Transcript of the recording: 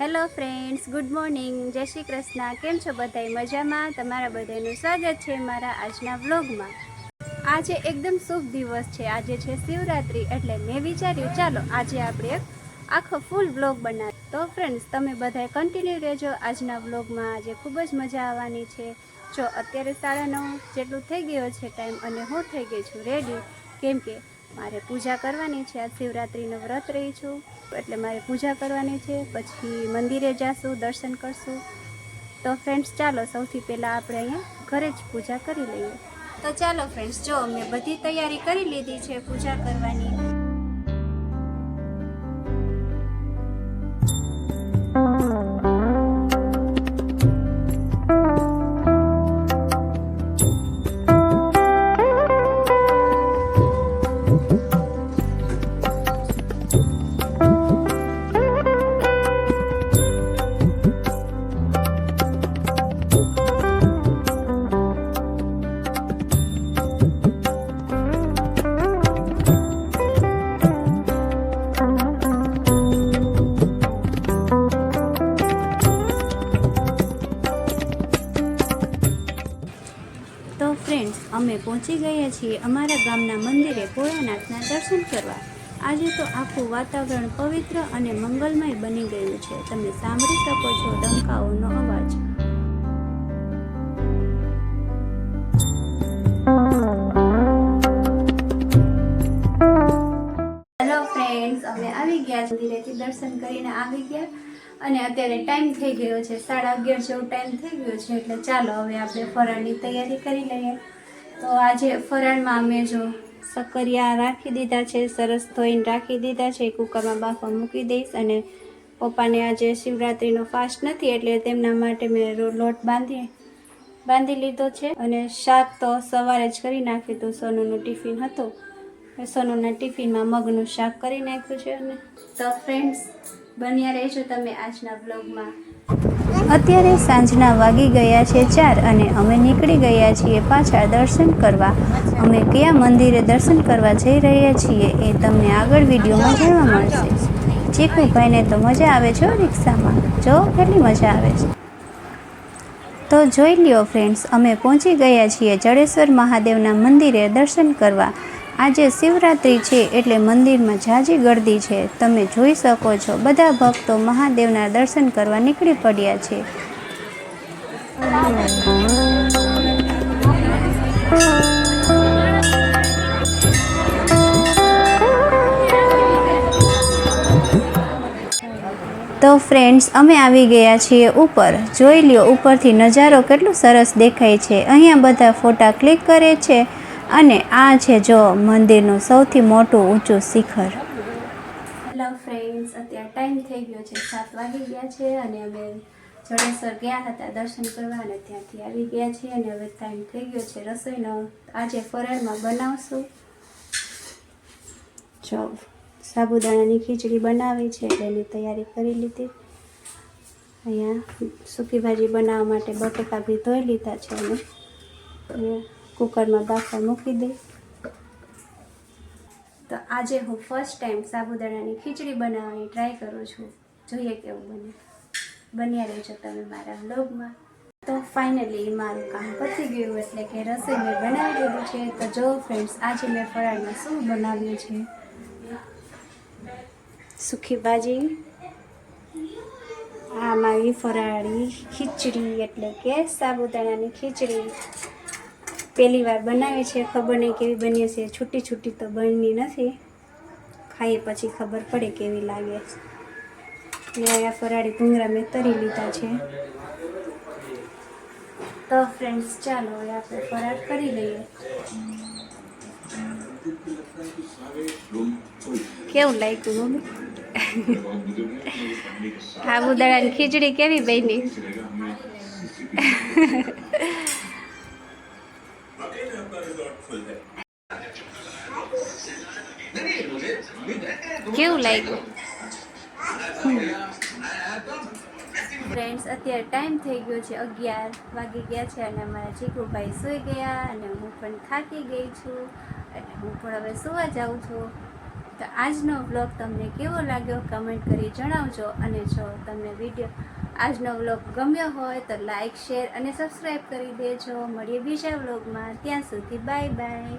Hello friends, good morning, જય શ્રી કૃષ્ણ. કેમ છો બધાય? મજામાં? તમારા બધાનું સ્વાગત છે મારા આજના વ્લોગમાં. આજે એકદમ શુભ દિવસ છે. આજે છે શિવરાત્રિ, એટલે મેં વિચાર્યું ચાલો આજે આપણે એક આખો ફૂલ વ્લોગ બનાવીએ. તો ફ્રેન્ડ્સ, તમે બધાય કન્ટિન્યુ રહેજો આજના વ્લોગમાં. આજે ખૂબ જ મજા આવવાની છે. જો અત્યારે 9:30 જેટલું થઈ ગયો છે ટાઈમ, અને હું થઈ ગઈ છું રેડી, કેમ કે મારે પૂજા કરવાની છે. આ શિવરાત્રિનું વ્રત રહી છું, એટલે મારે પૂજા કરવાની છે. પછી મંદિરે જાશું, દર્શન કરશું. તો ફ્રેન્ડ્સ, ચાલો સૌથી પહેલાં આપણે અહીંયા ઘરે જ પૂજા કરી લઈએ. તો ચાલો ફ્રેન્ડ્સ, જો મેં બધી તૈયારી કરી લીધી છે પૂજા કરવાની. તો ફ્રેન્ડ્સ, અમે પહોંચી ગયા છીએ અમારા ગામના મંદિરે ભોળાનાથના દર્શન કરવા. આજે તો આખું વાતાવરણ પવિત્ર અને મંગલમય બની ગયું છે. તમે સાંભળી શકો છો ડંકાઓનો અવાજ. હેલો ફ્રેન્ડ્સ, અમે આવી ગયા મંદિરેથી દર્શન કરીને આવી ગયા, અને અત્યારે ટાઈમ થઈ ગયો છે 11:30 જેવો ટાઈમ થઈ ગયો છે. એટલે ચાલો હવે આપણે ફરાળની તૈયારી કરી લઈએ. તો આજે ફરાળમાં અમે જો સક્કરિયા રાખી દીધા છે, સરસ ધોઈને રાખી દીધા છે. કુકરમાં બાફવા મૂકી દઈશ. અને પપ્પાને આજે શિવરાત્રિનો ફાસ્ટ નથી, એટલે તેમના માટે મેં લોટ બાંધી લીધો છે. અને શાક તો સવારે જ કરી નાખ્યું હતું. સોનુનું ટિફિન હતું, સોનુના ટિફિનમાં મગનું શાક કરી નાખ્યું છે. અને તો ફ્રેન્ડ્સ, બન્યા રહેજો તમે આજના બ્લોગમાં. અત્યારે સાંજના વાગી ગયા છે 4, અને અમે નીકળી ગયા છીએ પાછા દર્શન કરવા. અમે કયા મંદિરે દર્શન કરવા જઈ રહ્યા છીએ એ તમને આગળ વિડીયોમાં જાણવા મળશે. ચીકુભાઈને તો મજા આવે છે રિક્ષામાં, જો કેટલી મજા આવે છે. તો જોઈ લ્યો ફ્રેન્ડ્સ, અમે પહોંચી ગયા છીએ જડેશ્વર મહાદેવના મંદિરે દર્શન કરવા. આજે શિવરાત્રિ છે, એટલે મંદિરમાં ઝાઝી ગર્દી છે. તમે જોઈ શકો છો બધા ભક્તો મહાદેવના દર્શન કરવા નીકળી પડ્યા છે. તો ફ્રેન્ડ્સ, અમે આવી ગયા છીએ ઉપર. જોઈ લ્યો ઉપરથી નજારો કેટલો સરસ દેખાય છે. અહીંયા બધા ફોટા ક્લિક કરે છે. અને આ છે જો મંદિરનું સૌથી મોટું ઊંચું શિખર. હેલો ફ્રેન્ડ્સ, અત્યારે ટાઈમ થઈ ગયો છે 7 વાગી ગયા છે, અને અમે જડેશ્વર ગયા હતા દર્શન કરવા, અને ત્યાંથી આવી ગયા છીએ. અને હવે ટાઈમ થઈ ગયો છે રસોઈનો. આજે ફરાળમાં બનાવશું જો સાબુદાણાની ખીચડી બનાવી છે, એટલે એની તૈયારી કરી લીધી. અહીંયા સૂકી ભાજી બનાવવા માટે બટેકા બી ધોઈ લીધા છે, અને કુકરમાં બાફવા મૂકી દઈ. તો આજે હું ફર્સ્ટ ટાઈમ સાબુદાણાની ખીચડી બનાવવાની ટ્રાય કરું છું. જોઈએ કેવું બને. બન્યા રહેજો તમે મારા વ્લોગમાં. તો ફાઇનલી મારું કામ પતી ગયું, એટલે કે રસોઈ મેં બનાવી લીધું છે. તો જો ફ્રેન્ડ્સ, આજે મેં ફરાળમાં શું બનાવ્યું છે? સૂકી ભાજી, આ મારી ફરાળી ખીચડી, એટલે કે સાબુદાણાની ખીચડી. પહેલી વાર બનાવી છે, ખબર નહીં કેવી બની છે. છૂટી છૂટી તો બની નથી, ખાઈએ પછી ખબર પડે કેવી લાગે. ને આ ફરાળી ભૂંગળા મેં તરી લીધા છે. તો ફ્રેન્ડ્સ, ચાલો હવે આપણે ફરાળ કરી લઈએ. કેવું લાગ્યું મમ્મી? સાબુદાણાની ખીચડી કેવી બની? કેવું લાગ્યું ફ્રેન્ડ્સ? અત્યારે ટાઈમ થઈ ગયો છે 11 વાગી ગયા છે, અને અમારા ચીકુભાઈ સૂઈ ગયા, અને હું પણ થાકી ગઈ છું, એટલે હું પણ હવે સુવા જાઉં છું. તો આજનો વ્લોગ તમને કેવો લાગ્યો કમેન્ટ કરી જણાવજો. અને જો તમને આજનો વ્લોગ ગમ્યો હોય તો લાઈક, શેર અને સબસ્ક્રાઈબ કરી દેજો. મળીએ બીજા વ્લોગમાં. ત્યાં સુધી બાય બાય.